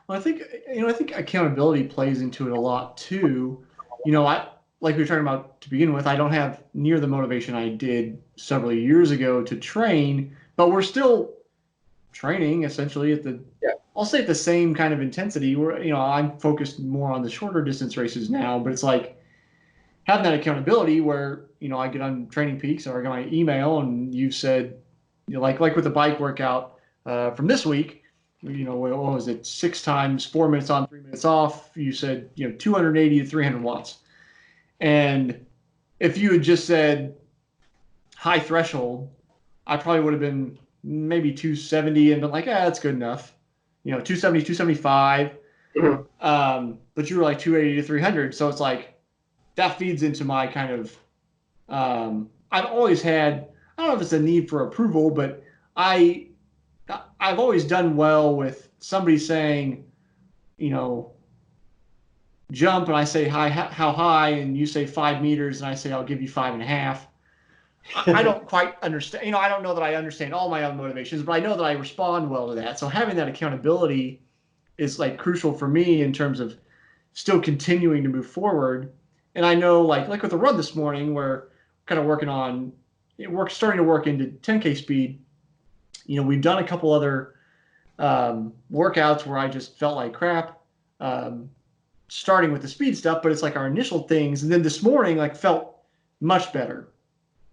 Well, I think accountability plays into it a lot too. I like we were talking about to begin with, I don't have near the motivation I did several years ago to train, but we're still training essentially at the Yeah. I'll say at the same kind of intensity. Where I'm focused more on the shorter distance races now, but it's like having that accountability where I get on Training Peaks or I get my email and you said like with the bike workout from this week, what was it, 6 times 4 minutes on 3 minutes off, you said 280 to 300 watts. And if you had just said high threshold, I probably would have been maybe 270 and been like, that's good enough. 270, 275. Mhm. But you were like 280 to 300. So it's like that feeds into my kind of, I've always had, I don't know if it's a need for approval, but I, I've always done well with somebody saying, you know, jump and I say how high, and you say 5 meters, and I say I'll give you 5.5. I don't quite understand. I don't know that I understand all my own motivations, but I know that I respond well to that. So having that accountability is like crucial for me in terms of still continuing to move forward. And I know like with the run this morning, we're kind of working on starting to work into 10K speed. We've done a couple other workouts where I just felt like crap. Starting with the speed stuff, but it's like our initial things. And then this morning, like felt much better.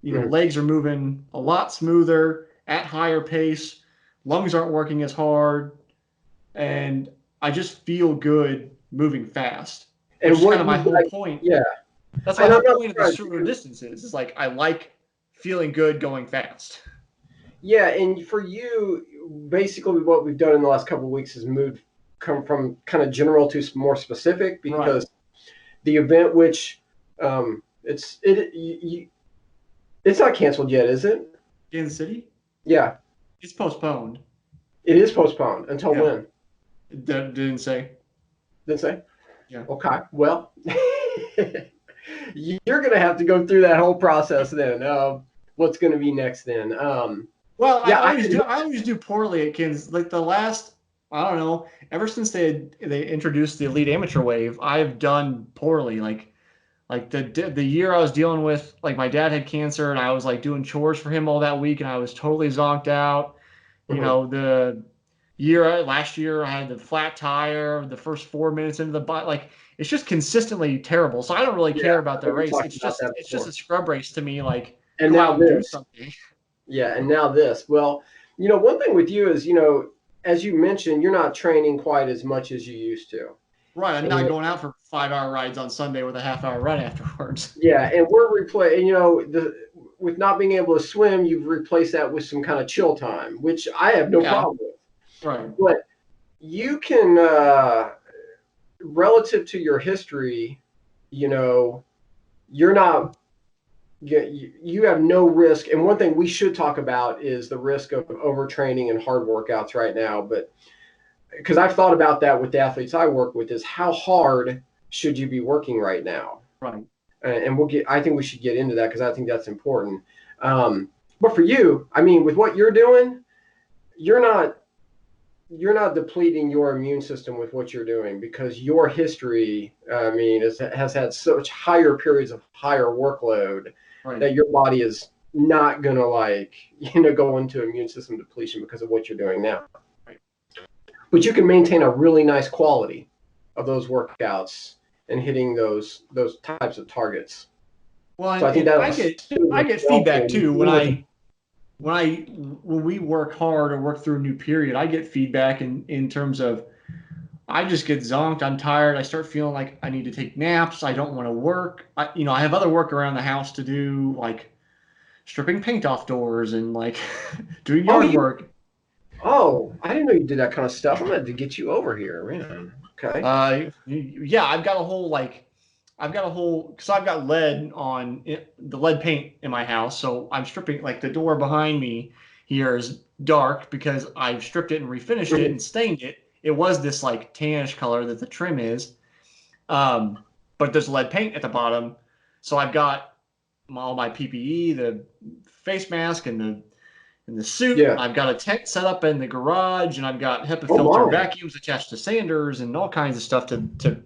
Mhm. Legs are moving a lot smoother at higher pace. Lungs aren't working as hard, and I just feel good moving fast, which And is kind what of you my whole like, point. yeah, That's my and I'm whole not point of the surprised shorter because distances. Is like I like feeling good going fast. yeah, and for you, basically what we've done in the last couple of weeks is come from kind of general to more specific Right. because the event which it's not canceled yet, is it? Kansas City, Yeah, it's postponed. it is postponed until Yeah, when? didn't say. Didn't say. Yeah. Okay, well, you're gonna have to go through that whole process then. What's going to be next then? Well, I Yeah, I always had do. I always do poorly at Kansas. Like the last, I don't know. Ever since they introduced the elite amateur wave, I've done poorly. Like the year I was dealing with, like my dad had cancer, and I was like doing chores for him all that week, and I was totally zonked out. mhm. The last year I had the flat tire the first 4 minutes into the bike. Like it's just consistently terrible. So I don't really Yeah, care about I the think we race. talked It's about just that it's just a before. scrub race to me. Like And go out now and do this. something. Yeah, and now this. Well, one thing with you is, as you mentioned, you're not training quite as much as you used to. Right. I'm not And going out for 5 hour rides on Sunday with a half hour run afterwards. yeah, and we're replaying, with not being able to swim, you've replaced that with some kind of chill time, which I have no Yeah. problem with. Right. But you can, relative to your history, you know, you're not you have no risk. And one thing we should talk about is the risk of overtraining and hard workouts right now. But because I've thought about that with the athletes I work with, is how hard should you be working right now? Right. And we'll get. I think we should get into that because I think that's important. But for you, I mean, with what you're doing, you're not you're not depleting your immune system with what you're doing because your history, I mean, has had such higher periods of higher workload Right. that your body is not gonna go into immune system depletion because of what you're doing now. Right. But you can maintain a really nice quality of those workouts and hitting those types of targets. Well, So I think and that'll I get well feedback for you, too even with when we work hard or work through a new period. I get feedback in terms of I just get zonked. I'm tired. I start feeling like I need to take naps. I don't want to work. I have other work around the house to do, like stripping paint off doors and like doing oh yard you work. I didn't know you did that kind of stuff. I'm gonna have to get you over here, man. Okay. Yeah, I've got a whole because I've got the lead paint in my house, so I'm stripping like the door behind me here is dark because I've stripped it and refinished it Mhm. and stained it. It was this like tannish color that the trim is, um, but there's lead paint at the bottom, so I've got all my PPE, the face mask, and the in the suit. Yeah. I've got a tent set up in the garage, and I've got HEPA Oh filter my. vacuums attached to sanders and all kinds of stuff to.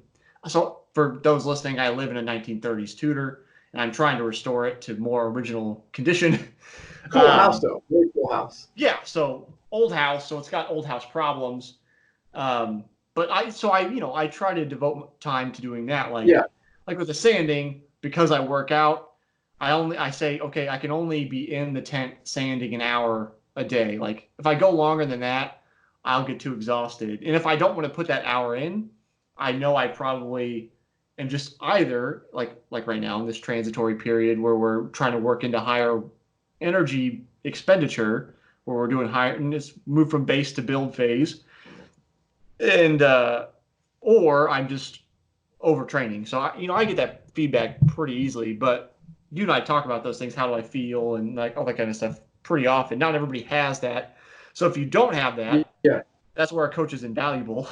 So for those listening, I live in a 1930s Tudor, and I'm trying to restore it to more original condition. Cool house though. Very cool house. Yeah, so old house, so it's got old house problems. Um, but I try to devote time to doing that. Yeah. Like with the sanding, because I work out, I say, okay, I can only be in the tent sanding an hour a day. Like if I go longer than that, I'll get too exhausted. And if I don't want to put that hour in, I know I probably am just either like right now in this transitory period where we're trying to work into higher energy expenditure, where we're doing higher and it's move from base to build phase, and or I'm just overtraining. So I get that feedback pretty easily. But you and I talk about those things. How do I feel and like all that kind of stuff pretty often. Not everybody has that. So if you don't have that, Yeah. that's where a coach is invaluable.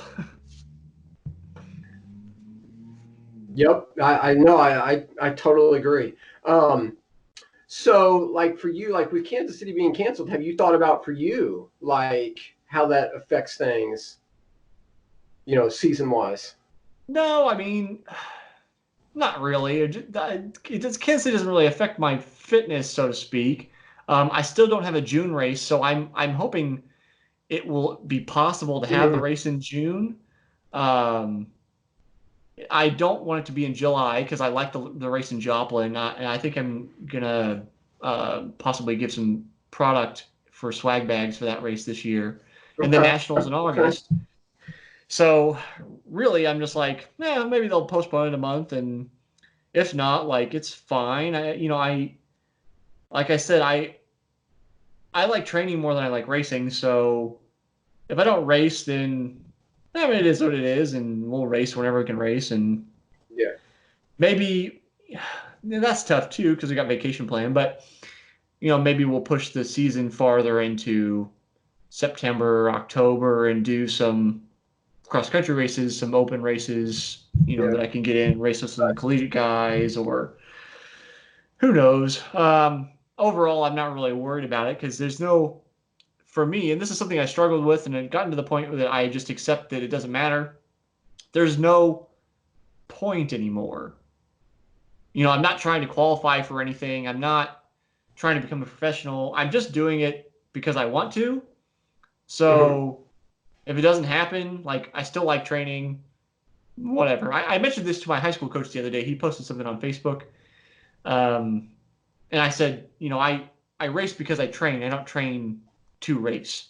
Yep. I know. I totally agree. So like for you, like with Kansas City being canceled, have you thought about for you like how that affects things, season wise? No, I mean, not really. Kansas City doesn't really affect my fitness, so to speak. I still don't have a June race, so I'm hoping it will be possible to have the Mhm. race in June. Um, I don't want it to be in July because I like the race in Joplin, and I think I'm gonna possibly give some product for swag bags for that race this year, and the Okay. nationals in Okay. August. So really, I'm just like, maybe they'll postpone it a month, and if not, like it's fine. I like I said, I like training more than I like racing. So if I don't race, then I mean it is what it is, and we'll race whenever we can race, and Yeah. maybe that's tough too because we got vacation planned. But maybe we'll push the season farther into September, October, and do some cross country races, some open races. Yeah. That I can get in, race with some collegiate guys, or who knows. Overall, I'm not really worried about it because there's no, for me, and this is something I struggled with, and it gotten to the point that I just accept that it doesn't matter. There's no point anymore. I'm not trying to qualify for anything. I'm not trying to become a professional. I'm just doing it because I want to. Mhm. So if it doesn't happen, like I still like training, whatever. I mentioned this to my high school coach the other day. He posted something on Facebook. Um, and I said, I race because I train. I don't train to race.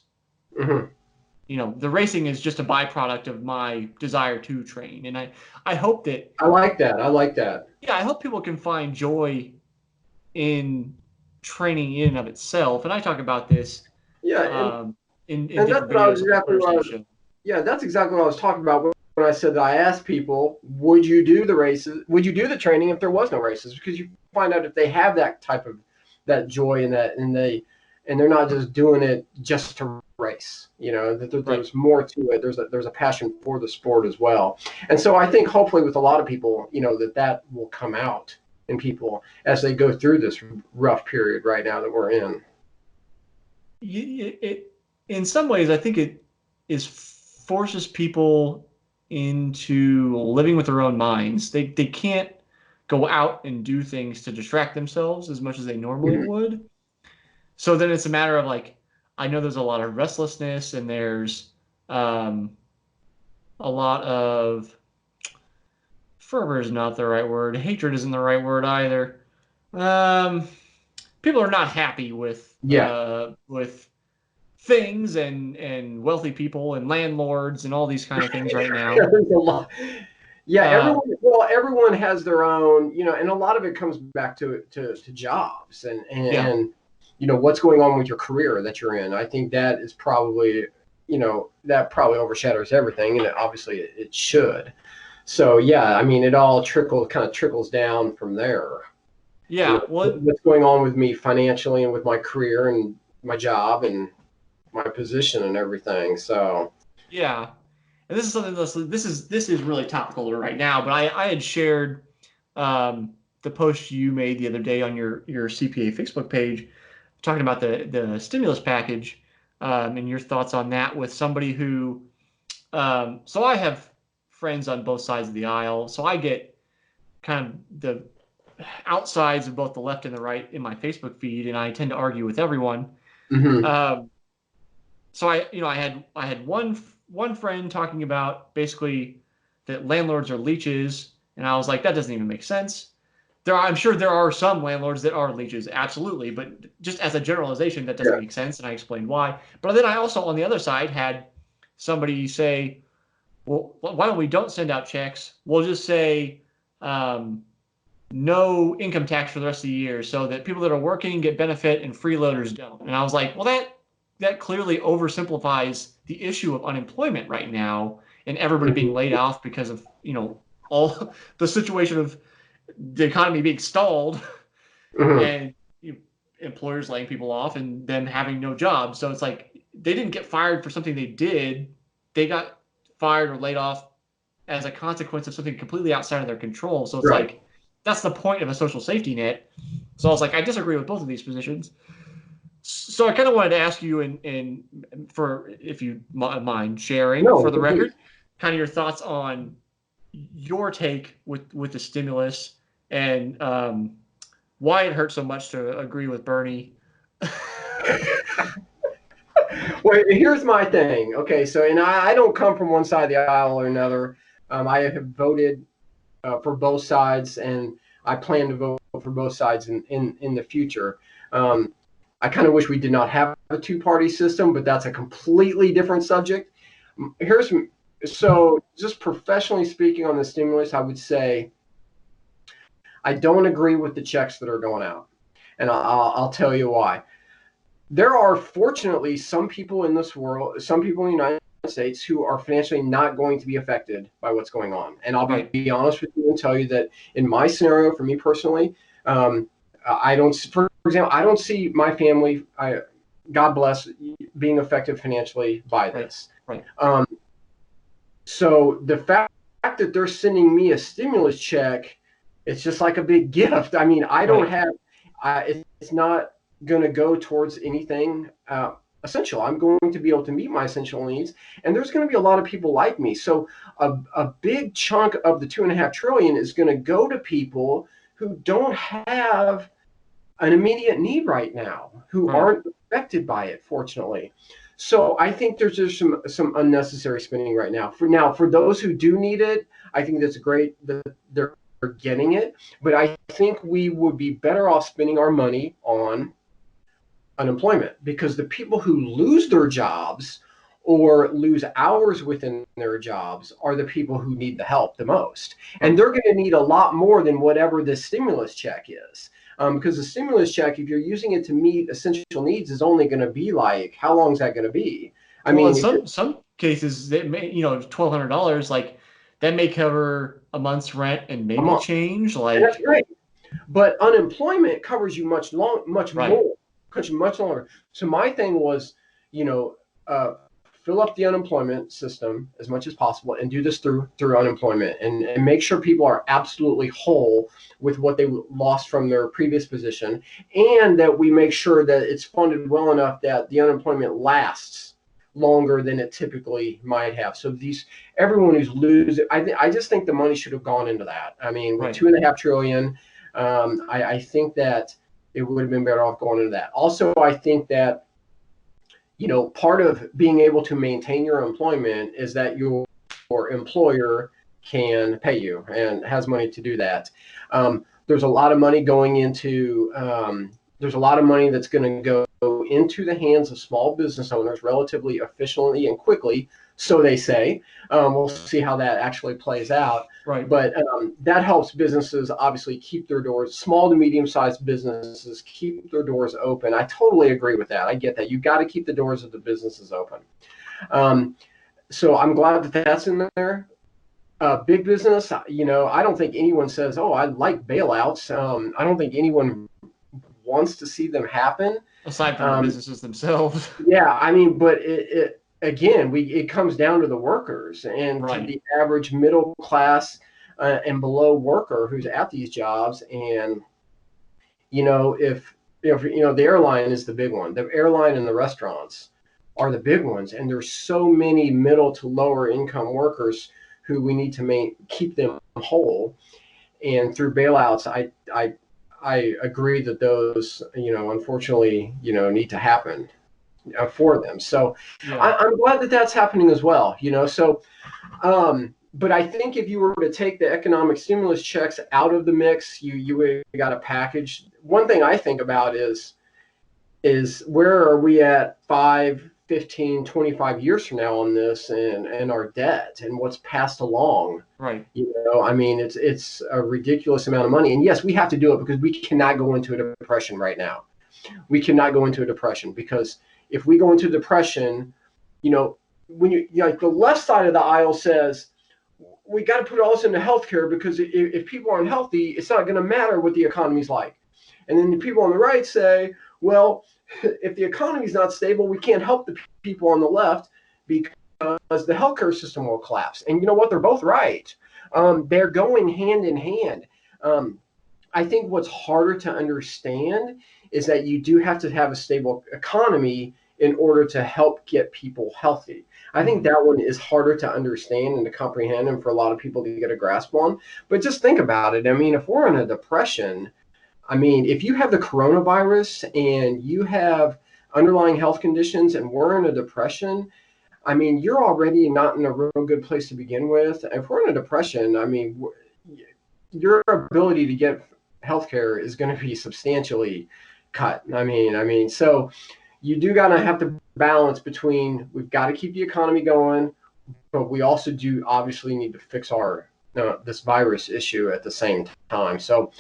Mhm. The racing is just a byproduct of my desire to train. And I hope that, I like that. I like that. yeah, I hope people can find joy in training in and of itself. And I talk about this Yeah, um, in and that's different what I was videos on the exactly what Thursday I was. show. Yeah, that's exactly what I was talking about when I said that I asked people, would you do the races? Would you do the training if there was no races? Because you find out if they have that type of that joy in that, and they're not just doing it just to race. That Right. there's more to it. There's a passion for the sport as well. And so I think hopefully with a lot of people, that will come out in people as they go through this rough period right now that we're in. In some ways, I think it is forces people into living with their own minds. They can't go out and do things to distract themselves as much as they normally Mhm. would. So then it's a matter of like, I know there's a lot of restlessness and there's um, a lot of fervor is not the right word. Hatred isn't the right word either. Um, People are not happy Yeah. with things and wealthy people and landlords and all these kind of things right now. There's a lot. Yeah, Uh, everyone has their own, and a lot of it comes back to jobs yeah, and what's going on with your career that you're in. I think that is probably, that probably overshadows everything, and obviously it should. So yeah, I mean, it all kind of trickles down from there. yeah. Well, What's going on with me financially and with my career and my job and my position and everything. So yeah. And this is something this is really topical right now. But I had shared the post you made the other day on your CPA Facebook page. talking about the stimulus package, and your thoughts on that with somebody who, so I have friends on both sides of the aisle, so I get kind of the outsides of both the left and the right in my Facebook feed, and I tend to argue with everyone. Hmm. Um, so I had one friend talking about basically that landlords are leeches, and I was like, that doesn't even make sense. I'm sure there are some landlords that are leeches, absolutely, but just as a generalization, that doesn't Yeah. make sense, and I explained why. But then I also, on the other side, had somebody say, well, why don't send out checks? We'll just say um, no income tax for the rest of the year, so that people that are working get benefit and freeloaders don't. And I was like, well, that clearly oversimplifies the issue of unemployment right now and everybody being Hmm. laid off because of all the situation of the economy being stalled Hmm. and employers laying people off and then having no jobs. So it's like they didn't get fired for something they did; they got fired or laid off as a consequence of something completely outside of their control. So it's Right. like that's the point of a social safety net. So I was like, I disagree with both of these positions. So I kind of wanted to ask you, and for if you mind sharing for No, the please. record, kind of your thoughts on your take with the stimulus and why it hurt so much to agree with Bernie. Well, here's my thing. Okay, so and I don't come from one side of the aisle or another. I have voted for both sides, and I plan to vote for both sides in the future. Um, I kind of wish we did not have a two-party system, but that's a completely different subject. Here's so just professionally speaking on the stimulus, I would say I don't agree with the checks that are going out, and I'll tell you why. There are fortunately some people in this world, some people in the United States who are financially not going to be affected by what's going on. And I'll Right, be honest with you and tell you that in my scenario, for me personally, I don't, for example, I don't see my family, God bless, being affected financially by right, this. right, Um, so the fact that they're sending me a stimulus check, it's just like a big gift. I mean, I don't right. have, it's not going to go towards anything essential. I'm going to be able to meet my essential needs, and there's going to be a lot of people like me. So a big chunk of the 2.5 trillion is going to go to people who don't have an immediate need right now, who Right. aren't affected by it, fortunately. So I think there's just some unnecessary spending right now. For those who do need it, I think that's great that they're getting it. But I think we would be better off spending our money on unemployment, because the people who lose their jobs or lose hours within their jobs are the people who need the help the most. And Right. they're going to need a lot more than whatever this stimulus check is. Because the stimulus check, if you're using it to meet essential needs, is only going to be like, how long is that going to be? I Well, in mean, some cases, that may $1,200 like that may cover a month's rent and a maybe month, change. and that's Like, great. But unemployment covers you much right, more, much longer. So my thing was, you know, uh, fill up the unemployment system as much as possible, and do this through unemployment, and make sure people are absolutely whole with what they lost from their previous position, and that we make sure that it's funded well enough that the unemployment lasts longer than it typically might have. So everyone who's losing, I just think the money should have gone into that. I mean, with right, 2.5 trillion, I think that it would have been better off going into that. Also, I think that part of being able to maintain your employment is that your employer can pay you and has money to do that. There's a lot of money going into there's a lot of money that's going to go into the hands of small business owners relatively efficiently and quickly, so they say. We'll see how that actually plays out. right. But that helps businesses obviously keep their doors, small to medium-sized businesses keep their doors open. I totally agree with that. I get that. You got to keep the doors of the businesses open. Um, so I'm glad that that's in there. Big business, I don't think anyone says, "Oh, I like bailouts." I don't think anyone wants to see them happen. Aside from the Um, businesses themselves, yeah, I mean, but it again, it comes down to the workers and to right, the average middle class and below worker who's at these jobs. And if the airline is the big one. The airline and the restaurants are the big ones, and there's so many middle to lower income workers who we need to keep them whole. And through bailouts, I agree that those, unfortunately, need to happen for them. So Yeah. I'm glad that that's happening as well. So but I think if you were to take the economic stimulus checks out of the mix, you got a package. One thing I think about is where are we at 5, 15, 25 years from now on this, and our debt and what's passed along. Right. I mean, it's a ridiculous amount of money. And yes, we have to do it because we cannot go into a depression right now. We cannot go into a depression because if we go into depression, when like the left side of the aisle says we got to put all this into healthcare because if people aren't healthy, it's not going to matter what the economy's like. And then the people on the right say, well, if the economy's not stable, we can't help the people on the left because the healthcare system will collapse. And you know what? They're both right. They're going hand in hand. I think what's harder to understand is that you do have to have a stable economy in order to help get people healthy. I think that one is harder to understand and to comprehend and for a lot of people to get a grasp on. But just think about it. I mean, if we're in a depression, I mean, if you have the coronavirus and you have underlying health conditions and we're in a depression, I mean, you're already not in a real good place to begin with. If we're in a depression, I mean, your ability to get healthcare is going to be substantially cut. So you do got to have to balance between we've got to keep the economy going, but we also do obviously need to fix our this virus issue at the same time. So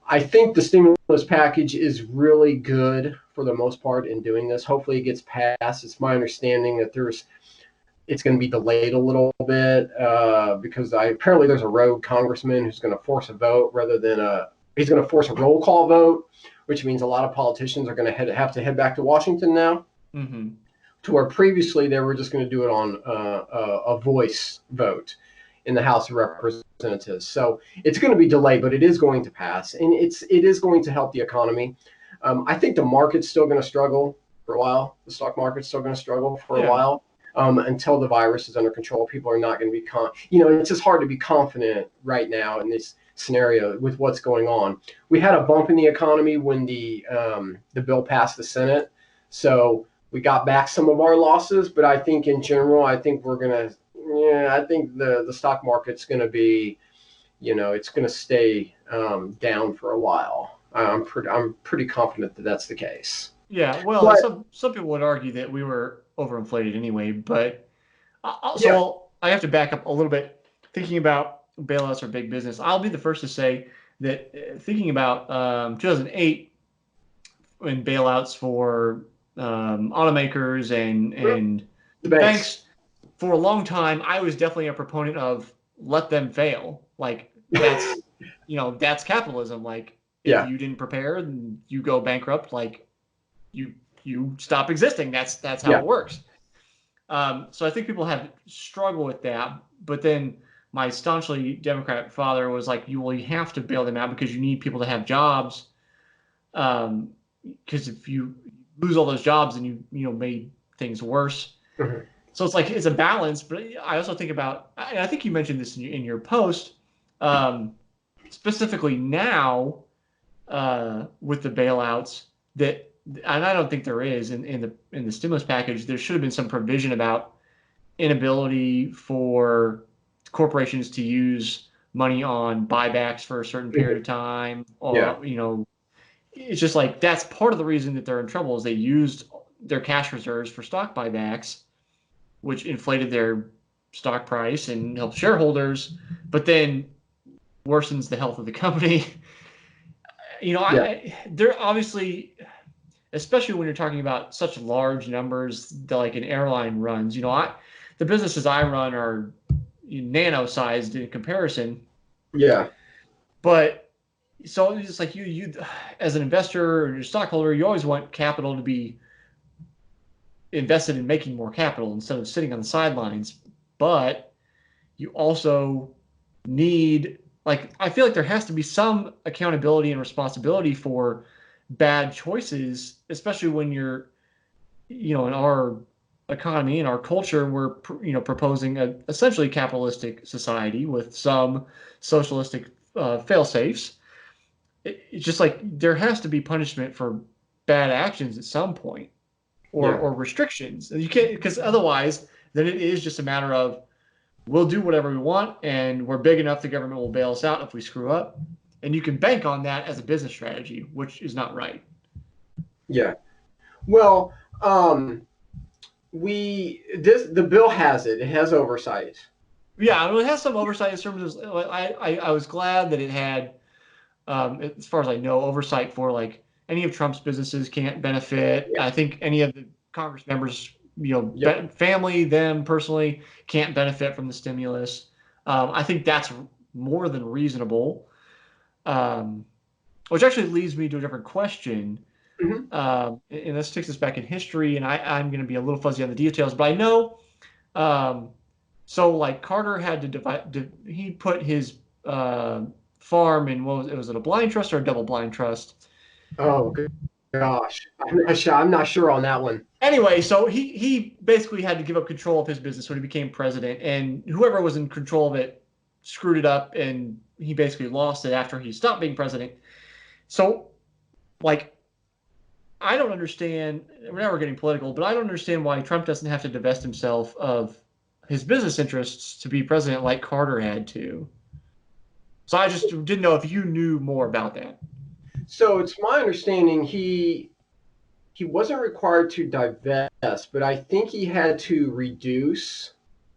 I think the stimulus package is really good for the most part in doing this. Hopefully it gets passed. It's my understanding that it's going to be delayed a little bit because apparently there's a rogue congressman who's going to force a vote rather than he's going to force a roll call vote, which means a lot of politicians are going to have to head back to Washington now. Mm-hmm. To where previously they were just going to do it on a voice vote in the House of Representatives. So it's going to be delayed, but it is going to pass, and it is going to help the economy. I think the market's still going to struggle for a while. The stock market's still going to struggle for a while until the virus is under control. People are not going to be it's just hard to be confident right now in this scenario with what's going on. We had a bump in the economy when the bill passed the Senate, so we got back some of our losses. But I think in general, I think I think the stock market's going to be, it's going to stay down for a while. I'm pretty confident that that's the case. Yeah, well, some people would argue that we were overinflated anyway, but I have to back up a little bit. Thinking about bailouts or big business, I'll be the first to say that thinking about 2008 when bailouts for automakers and banks for a long time, I was definitely a proponent of let them fail. Like that's that's capitalism. Like if you didn't prepare and you go bankrupt, like you stop existing. That's how it works. So I think people have struggled with that. But then my staunchly Democrat father was like, you have to bail them out because you need people to have jobs. Because if you lose all those jobs, then you made things worse. Mm-hmm. So it's like it's a balance. But I also think about, and I think you mentioned this in your post, specifically now with the bailouts that. And I don't think there is in the stimulus package. There should have been some provision about inability for corporations to use money on buybacks for a certain period of time, or it's just like that's part of the reason that they're in trouble is they used their cash reserves for stock buybacks, which inflated their stock price and helped shareholders, but then worsens the health of the company. They're obviously. Especially when you're talking about such large numbers that like an airline runs, the businesses I run are nano-sized in comparison. Yeah. But so it's like you as an investor or a stockholder, you always want capital to be invested in making more capital instead of sitting on the sidelines. But you also need, I feel like there has to be some accountability and responsibility for bad choices, especially when you're, in our economy and our culture, we're, proposing a essentially capitalistic society with some socialistic fail safes. It's just like there has to be punishment for bad actions at some point, Yeah. or restrictions. And you can't, because otherwise, then it is just a matter of we'll do whatever we want, and we're big enough the government will bail us out if we screw up. And you can bank on that as a business strategy, which is not right. Yeah. Well, the bill has it. It has oversight. Yeah, I mean, it has some oversight in terms of. I was glad that it had, as far as I know, oversight for like any of Trump's businesses can't benefit. Yeah. I think any of the Congress members, Yep. family, them personally can't benefit from the stimulus. I think that's more than reasonable. Um, which actually leads me to a different question. Hmm. And this takes us back in history, and I'm going to be a little fuzzy on the details, but I know. Um, so like Carter had to divide. He put his uh, farm in what was it? Was it a blind trust or a double blind trust? Oh gosh, I'm not sure on that one. Anyway, so he basically had to give up control of his business when he became president, and whoever was in control of it screwed it up, and he basically lost it after he stopped being president. So like I don't understand. Now we're getting political, but I don't understand why Trump doesn't have to divest himself of his business interests to be president like Carter had to. So I just didn't know if you knew more about that. So it's my understanding he wasn't required to divest, but I think he had to reduce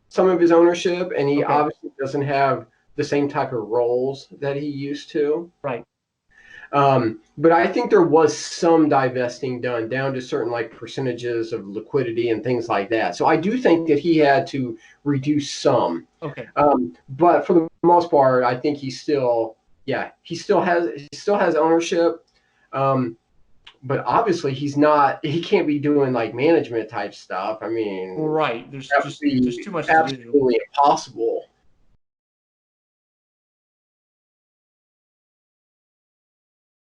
some of his ownership, and he Okay, obviously doesn't have the same type of roles that he used to. right. But I think there was some divesting done down to certain like percentages of liquidity and things like that. So I do think that he had to reduce some. Okay, But for the most part, I think yeah, he still has ownership. Um, but obviously he can't be doing like management type stuff. I mean, right. There's that would just be too much to do. absolutely impossible.